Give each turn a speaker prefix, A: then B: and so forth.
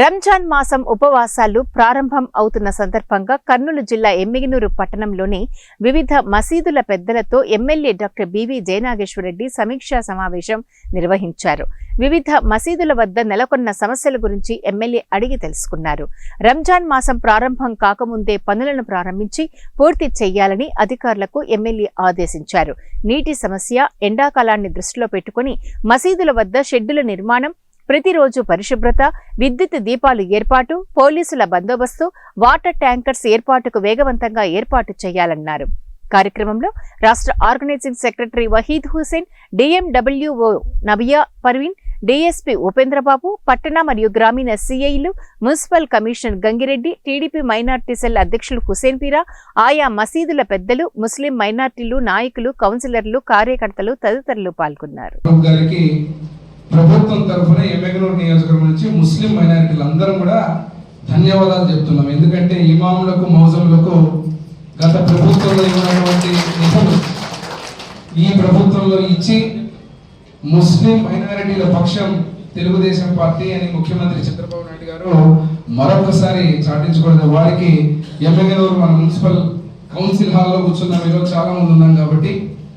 A: రంజాన్ మాసం ఉపవాసాలు ప్రారంభం అవుతున్న సందర్భంగా కర్నూలు జిల్లా ఎమ్మిగనూరు పట్టణంలోని వివిధ మసీదుల పెద్దలతో ఎమ్మెల్యే డాక్టర్ బివి జయనాగేశ్వరరెడ్డి సమీక్షా సమావేశం నిర్వహించారు. వివిధ మసీదుల వద్ద నెలకొన్న సమస్యల గురించి ఎమ్మెల్యే అడిగి తెలుసుకున్నారు. రంజాన్ మాసం ప్రారంభం కాకముందే పనులను ప్రారంభించి పూర్తి చేయాలని అధికారులకు ఎమ్మెల్యే ఆదేశించారు. నీటి సమస్య, ఎండాకాలాన్ని దృష్టిలో పెట్టుకుని మసీదుల వద్ద షెడ్డుల నిర్మాణం, ప్రతిరోజు పరిశుభ్రత, విద్యుత్ దీపాలు ఏర్పాటు, పోలీసుల బందోబస్తు, వాటర్ ట్యాంకర్స్ ఏర్పాటుకు వేగవంతంగా ఏర్పాటు చేయాలన్నారు. కార్యక్రమంలో రాష్ట్ర organising secretary Waheed Hussain, DMWO Nabiya Parveen, DSP Upendrababu, పట్టణ మరియు గ్రామీణ సిఐలు, municipal commissioner Gangireddy, TDP minority cell అధ్యక్షులు హుసేన్ పీరా, ఆయా మసీదుల పెద్దలు, ముస్లిం మైనార్టీలు, నాయకులు, కౌన్సిలర్లు, కార్యకర్తలు తదితరులు పాల్గొన్నారు.
B: ప్రభుత్వం తరఫున ఎమ్మిగనూరు నియోజకవర్గం నుంచి ముస్లిం మైనారిటీలందరం కూడా ధన్యవాదాలు చెప్తున్నాం. ఎందుకంటే ఇమాములకు, మౌజములకు గత ప్రభుత్వంలో ఇవ్వనటువంటి నిధులు ఈ ప్రభుత్వంలో ఇచ్చి ముస్లిం మైనారిటీల పక్షం తెలుగుదేశం పార్టీ అని ముఖ్యమంత్రి చంద్రబాబు నాయుడు గారు మరొకసారి చాటించకూడదు. వారికి ఎమ్మిగనూరు మన మున్సిపల్ కౌన్సిల్ హాల్లో కూర్చున్నాం. ఈరోజు చాలా మంది ఉన్నాం కాబట్టి